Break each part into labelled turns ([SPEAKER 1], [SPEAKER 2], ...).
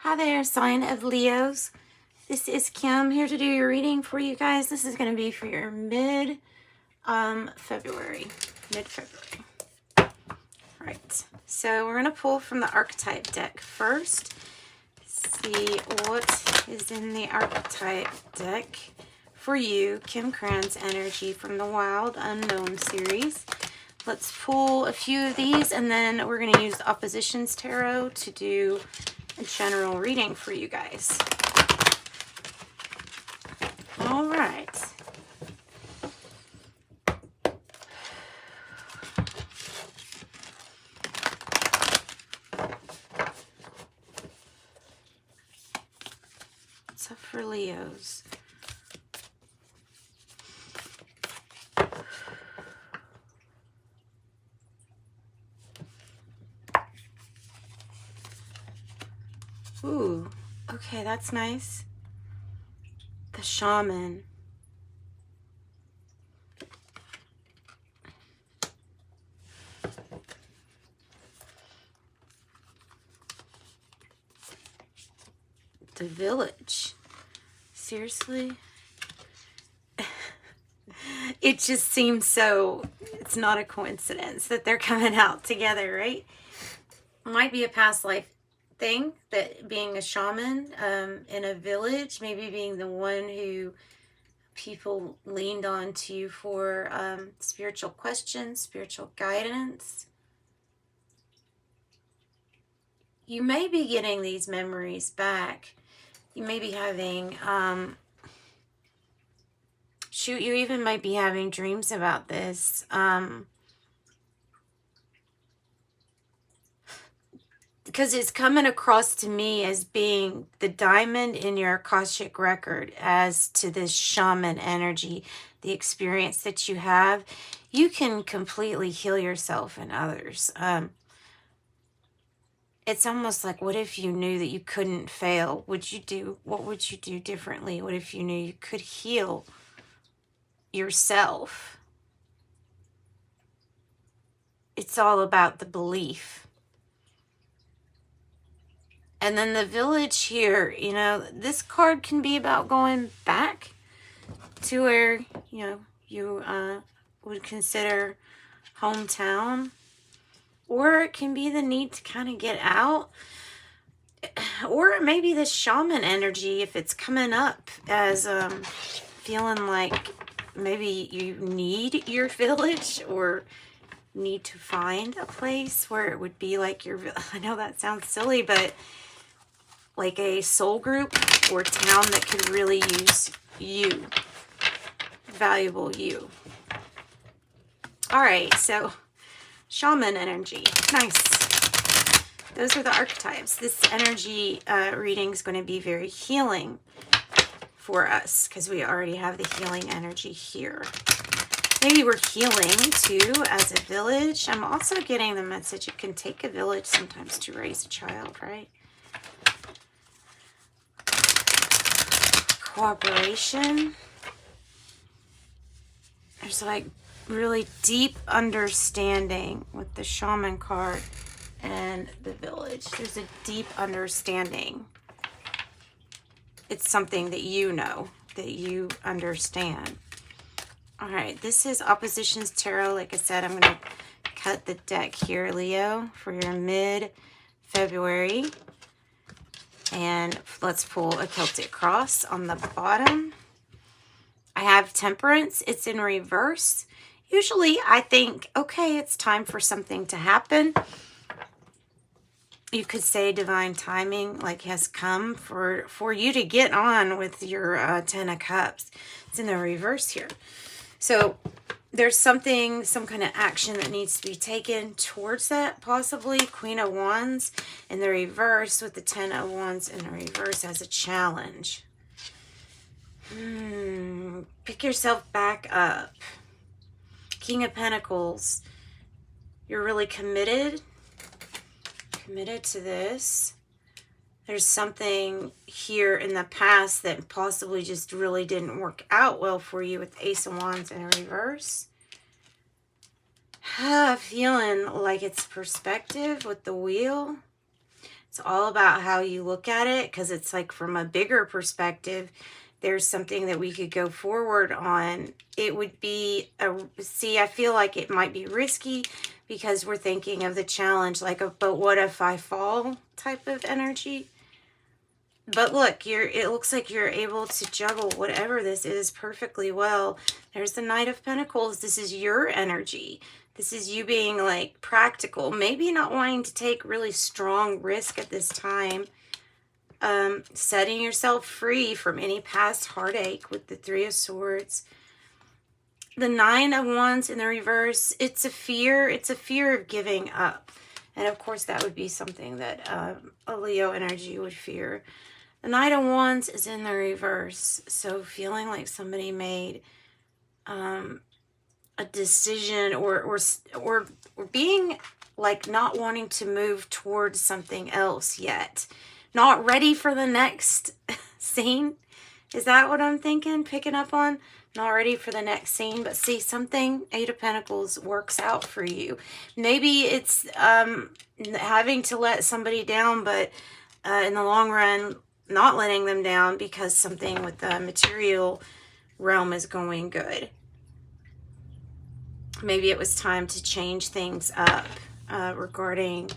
[SPEAKER 1] Hi there, sign of Leos. This is Kim here to do your reading for you guys. This is going to be for your mid-February. Right. So we're going to pull from the archetype deck first. See what is in the archetype deck for you. Kim Cran's energy from the Wild Unknown series. Let's pull a few of these, and then we're going to use the Oppositions Tarot to do a general reading for you guys. All right. What's up for Leos? Ooh, okay, that's nice. The Shaman. The Village. Seriously? It just seems so, it's not a coincidence that they're coming out together, right? Might be a past life thing, that being a shaman in a village, maybe being the one who people leaned on to for spiritual questions, spiritual guidance. You may be getting these memories back. You may be having, shoot, you even might be having dreams about this. Because it's coming across to me as being the diamond in your Akashic record as to this shaman energy, the experience that you have. You can completely heal yourself and others. It's almost like, what if you knew that you couldn't fail? What would you do differently? What if you knew you could heal yourself? It's all about the belief. And then the Village here, you know, this card can be about going back to where, you know, you would consider hometown. Or it can be the need to kind of get out. Or it may be the shaman energy if it's coming up as feeling like maybe you need your village or need to find a place where it would be like your, I know that sounds silly, but like a soul group or town that could really use you, valuable you. All right, so shaman energy, nice. Those are the archetypes. This energy reading is going to be very healing for us because we already have the healing energy here. Maybe we're healing too as a village. I'm also getting the message it can take a village sometimes to raise a child, right? Cooperation. There's like really deep understanding with the shaman card and the village. There's a deep understanding. It's something that you know, that you understand. All right, this is Oppositions Tarot. Like I said, I'm going to cut the deck here, Leo, for your mid-February. And let's pull a Celtic cross on the bottom. I have Temperance. It's in reverse. Usually I think, okay, it's time for something to happen. You could say divine timing like has come for you to get on with your 10 of Cups. It's in the reverse here. So there's something, some kind of action that needs to be taken towards that, possibly. Queen of Wands in the reverse with the 10 of Wands in the reverse as a challenge. Pick yourself back up. King of Pentacles. You're really committed to this. There's something here in the past that possibly just really didn't work out well for you with Ace of Wands in reverse. Feeling like it's perspective with the Wheel. It's It's all about how you look at it, because it's like from a bigger perspective, there's something that we could go forward on. It would be I feel like it might be risky because we're thinking of the challenge, like but what if I fall type of energy. But look, it looks like you're able to juggle whatever this is perfectly well. There's the Knight of Pentacles. This is your energy. This is you being like practical, maybe not wanting to take really strong risk at this time. Setting yourself free from any past heartache with the Three of Swords. The Nine of Wands in the reverse, it's a fear of giving up. And of course that would be something that a Leo energy would fear. The Knight of Wands is in the reverse, so feeling like somebody made a decision or being like not wanting to move towards something else yet. Not ready for the next scene. Is that what I'm thinking? Picking up on? Not ready for the next scene. But see, something, Eight of Pentacles, works out for you. Maybe it's having to let somebody down, but in the long run, not letting them down because something with the material realm is going good. Maybe it was time to change things up regarding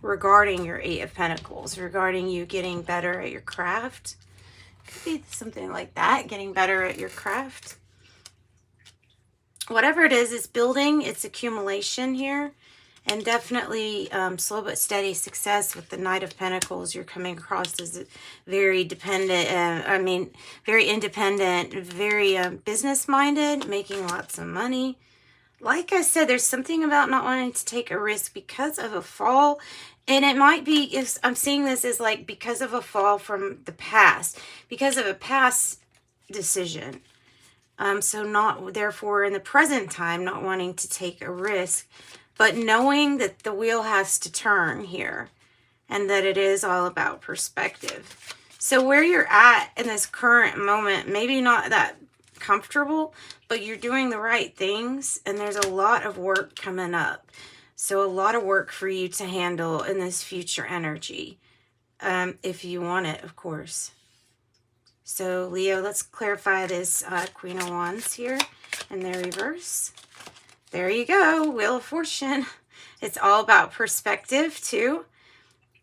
[SPEAKER 1] your Eight of Pentacles, regarding you getting better at your craft. Could be something like that, getting better at your craft. Whatever it is, it's building, it's accumulation here. And definitely slow but steady success with the Knight of Pentacles. You're coming across as very dependent, very independent, very business-minded, making lots of money. Like I said, there's something about not wanting to take a risk because of a fall. And it might be, if I'm seeing this as like because of a fall from the past, because of a past decision. So not, therefore, in the present time, not wanting to take a risk, but knowing that the wheel has to turn here and that it is all about perspective. So where you're at in this current moment, maybe not that comfortable, but you're doing the right things and there's a lot of work coming up. So a lot of work for you to handle in this future energy, if you want it, of course. So Leo, let's clarify this Queen of Wands here in the reverse. There you go, Wheel of Fortune. It's all about perspective too.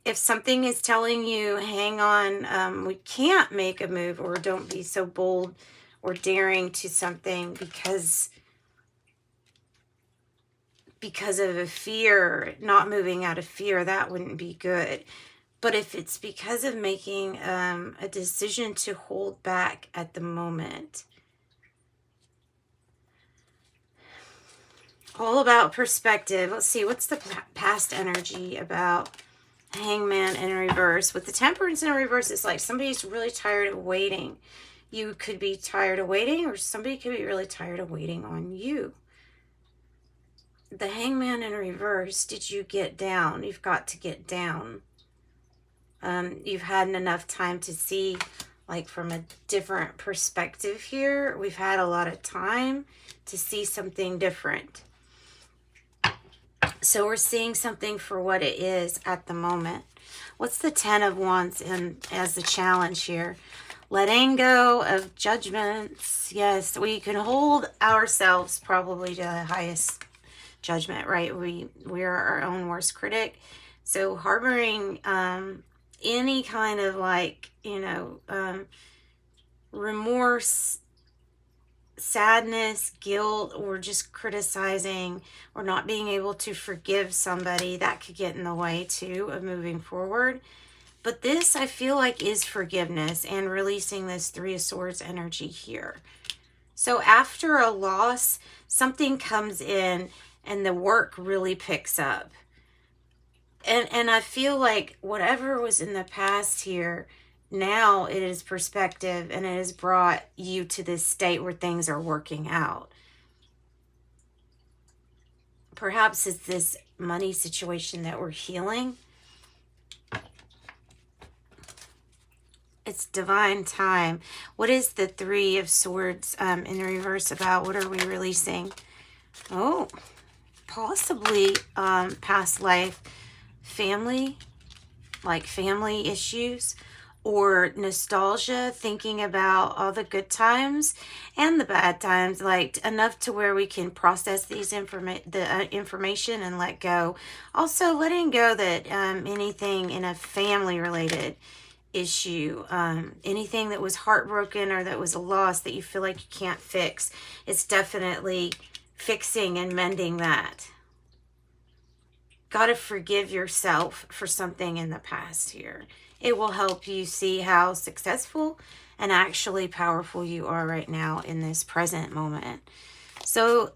[SPEAKER 1] If something is telling you, hang on, we can't make a move, or don't be so bold or daring to something because of a fear, not moving out of fear, that wouldn't be good. But if it's because of making a decision to hold back at the moment, all about perspective. Let's see, what's the past energy about Hangman in reverse? With the Temperance in reverse, it's like somebody's really tired of waiting. You could be tired of waiting, or somebody could be really tired of waiting on you. The Hangman in reverse, did you get down? You've got to get down. You've had enough time to see, like, from a different perspective here. We've had a lot of time to see something different. So we're seeing something for what it is at the moment. What's the Ten of Wands in as the challenge here? Letting go of judgments. Yes, we can hold ourselves probably to the highest judgment, right? We are our own worst critic. So harboring any kind of like, remorse, sadness, guilt, or just criticizing or not being able to forgive somebody, that could get in the way too of moving forward. But this, I feel like, is forgiveness and releasing this Three of Swords energy here. So after a loss, something comes in and the work really picks up. And I feel like whatever was in the past here, now it is perspective, and it has brought you to this state where things are working out. Perhaps it's this money situation that we're healing. It's divine time. What is the Three of Swords in the reverse about? What are we releasing? Oh, possibly past life family, like family issues, or nostalgia, thinking about all the good times and the bad times, like enough to where we can process these information and let go. Also letting go that anything in a family related issue, anything that was heartbroken or that was a loss that you feel like you can't fix, it's definitely fixing and mending that. Got to forgive yourself for something in the past here. It will help you see how successful and actually powerful you are right now in this present moment. So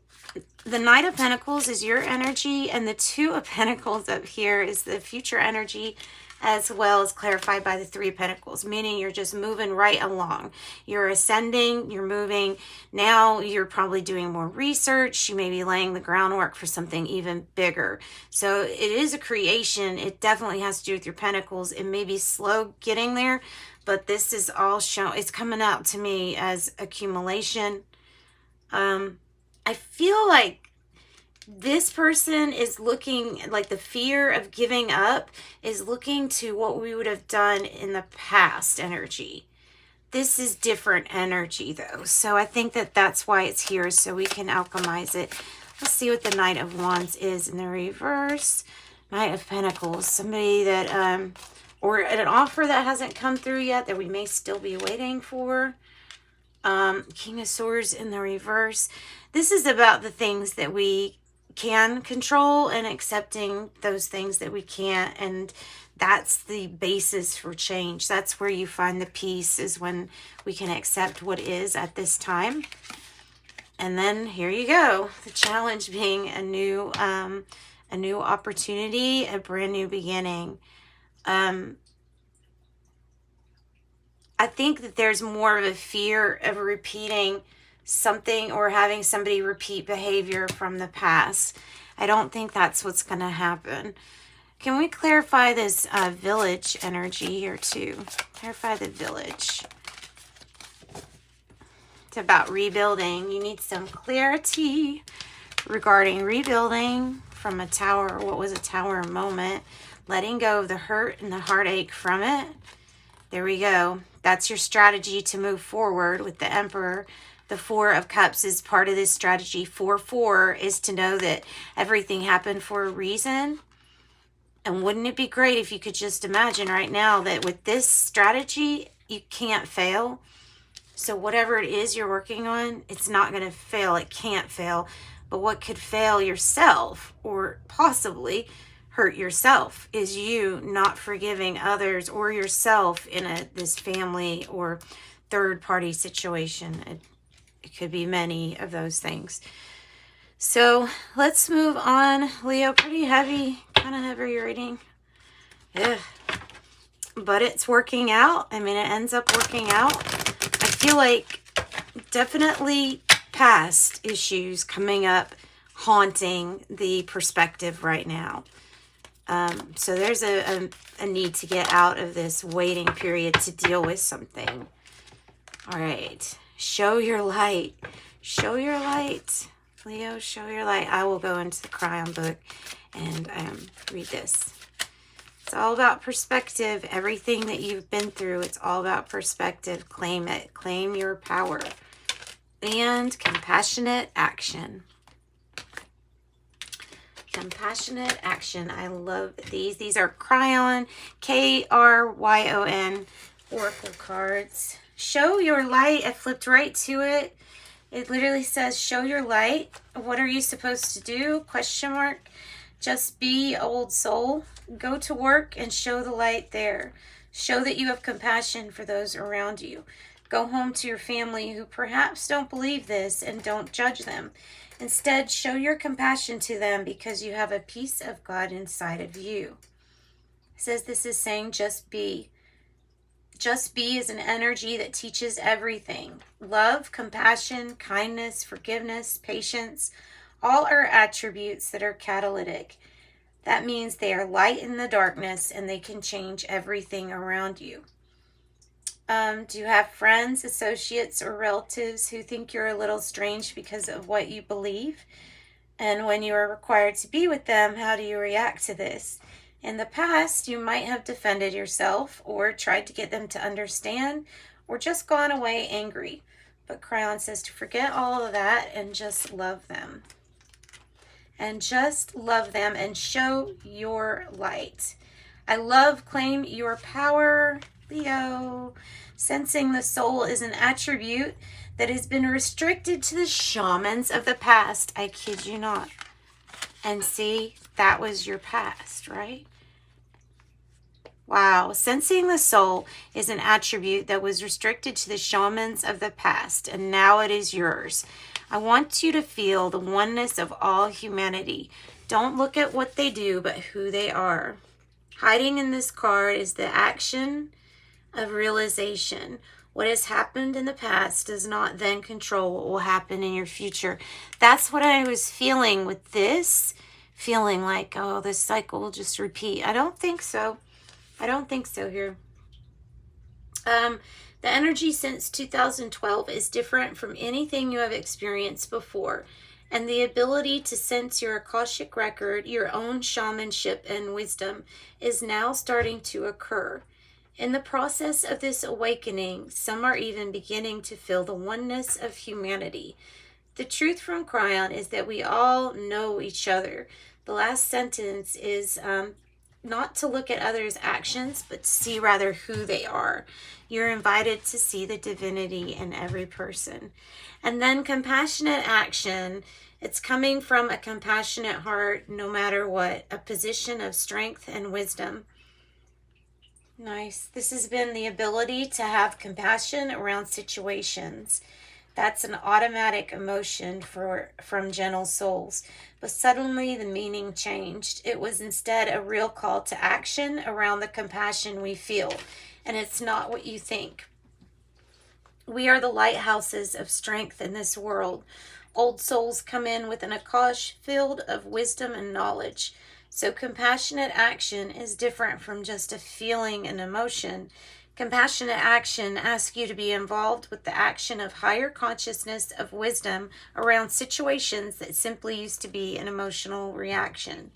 [SPEAKER 1] the Knight of Pentacles is your energy, and the Two of Pentacles up here is the future energy, as well as clarified by the Three of Pentacles, meaning you're just moving right along. You're ascending, you're moving. Now you're probably doing more research. You may be laying the groundwork for something even bigger. So it is a creation. It definitely has to do with your Pentacles. It may be slow getting there, but this is all shown. It's coming out to me as accumulation. I feel like this person is looking, like the fear of giving up is looking to what we would have done in the past energy. This is different energy though. So I think that that's why it's here, so we can alchemize it. Let's see what the Knight of Wands is in the reverse. Knight of Pentacles, somebody that, or an offer that hasn't come through yet that we may still be waiting for. King of Swords in the reverse. This is about the things that we can control and accepting those things that we can't, and that's the basis for change. That's where you find the peace, is when we can accept what is at this time. And then here you go, the challenge being a new opportunity, a brand new beginning. I think that there's more of a fear of repeating something or having somebody repeat behavior from the past. I don't think that's what's going to happen. Can we clarify this village energy here too? Clarify the village. It's about rebuilding. You need some clarity regarding rebuilding from a tower. What was a tower moment? Letting go of the hurt and the heartache from it. There we go. That's your strategy to move forward with the Emperor. The Four of Cups is part of this strategy. 4-4 is to know that everything happened for a reason. And wouldn't it be great if you could just imagine right now that with this strategy, you can't fail. So whatever it is you're working on, it's not going to fail. It can't fail. But what could fail yourself, or possibly hurt yourself, is you not forgiving others or yourself in this family or third party situation. It could be many of those things. So let's move on. Leo, pretty heavy, kind of heavy reading. Yeah. But it's working out. I mean, it ends up working out. I feel like definitely past issues coming up, haunting the perspective right now. So there's a need to get out of this waiting period to deal with something. All right. Show your light. Show your light. Leo, show your light. I will go into the Cryon book and read this. It's all about perspective. Everything that you've been through, it's all about perspective. Claim it. Claim your power. And compassionate action. Compassionate action. I love these. These are Cryon, Kryon, Oracle cards. Show your light. I flipped right to it. It literally says, show your light. What are you supposed to do? Question mark. Just be, old soul. Go to work and show the light there. Show that you have compassion for those around you. Go home to your family who perhaps don't believe this, and don't judge them. Instead, show your compassion to them because you have a piece of God inside of you. It says this is saying just be. Just be is an energy that teaches everything. Love, compassion, kindness, forgiveness, patience, all are attributes that are catalytic. That means they are light in the darkness and they can change everything around you. Do you have friends, associates, or relatives who think you're a little strange because of what you believe? And when you are required to be with them, how do you react to this? In the past, you might have defended yourself or tried to get them to understand or just gone away angry. But Cryon says to forget all of that and just love them. And just love them and show your light. I love claim your power, Leo. Sensing the soul is an attribute that has been restricted to the shamans of the past. I kid you not. And see, that was your past, right? Wow. Sensing the soul is an attribute that was restricted to the shamans of the past, and now it is yours. I want you to feel the oneness of all humanity. Don't look at what they do, but who they are. Hiding in this card is the action of realization. What has happened in the past does not then control what will happen in your future. That's what I was feeling with this. Feeling like, oh, this cycle will just repeat. I don't think so. I don't think so here. The energy since 2012 is different from anything you have experienced before. And the ability to sense your Akashic record, your own shamanship and wisdom is now starting to occur. In the process of this awakening, some are even beginning to feel the oneness of humanity. The truth from Cryon is that we all know each other. The last sentence is not to look at others' actions, but to see rather who they are. You're invited to see the divinity in every person. And then compassionate action. It's coming from a compassionate heart, no matter what, a position of strength and wisdom. Nice. This has been the ability to have compassion around situations. That's an automatic emotion from gentle souls. But suddenly the meaning changed. It was instead a real call to action around the compassion we feel. And it's not what you think. We are the lighthouses of strength in this world. Old souls come in with an Akash field of wisdom and knowledge. So compassionate action is different from just a feeling and emotion. Compassionate action asks you to be involved with the action of higher consciousness of wisdom around situations that simply used to be an emotional reaction.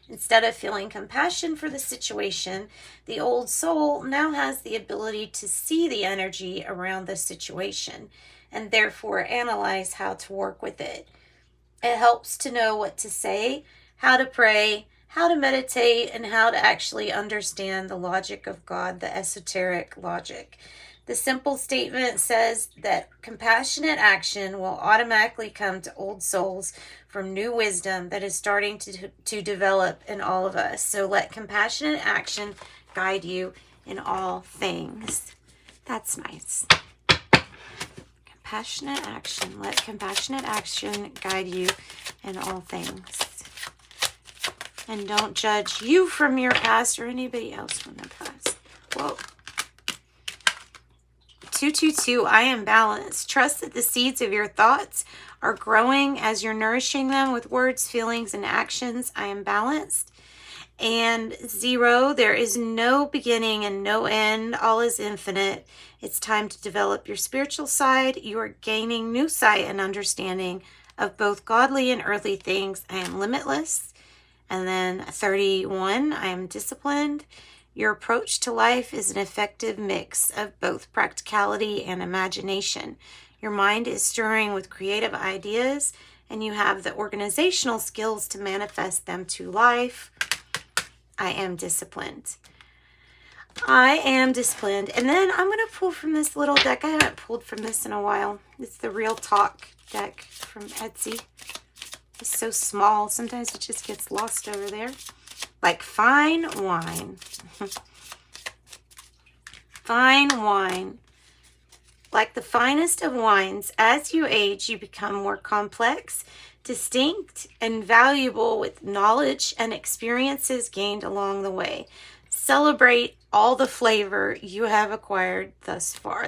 [SPEAKER 1] Instead of feeling compassion for the situation, the old soul now has the ability to see the energy around the situation and therefore analyze how to work with it. It helps to know what to say, how to pray, how to meditate, and how to actually understand the logic of God, the esoteric logic. The simple statement says that compassionate action will automatically come to old souls from new wisdom that is starting to develop in all of us. So let compassionate action guide you in all things. That's nice. Compassionate action. Let compassionate action guide you in all things. And don't judge you from your past or anybody else from their past. Whoa. 222, I am balanced. Trust that the seeds of your thoughts are growing as you're nourishing them with words, feelings, and actions. I am balanced. And 0, there is no beginning and no end. All is infinite. It's time to develop your spiritual side. You are gaining new sight and understanding of both godly and earthly things. I am limitless. And then 31, I am disciplined. Your approach to life is an effective mix of both practicality and imagination. Your mind is stirring with creative ideas, and you have the organizational skills to manifest them to life. I am disciplined. I am disciplined. And then I'm going to pull from this little deck. I haven't pulled from this in a while. It's the Real Talk deck from Etsy. It's so small. Sometimes it just gets lost over there. Like fine wine. Fine wine. Like the finest of wines, as you age, you become more complex, distinct, and valuable with knowledge and experiences gained along the way. Celebrate all the flavor you have acquired thus far.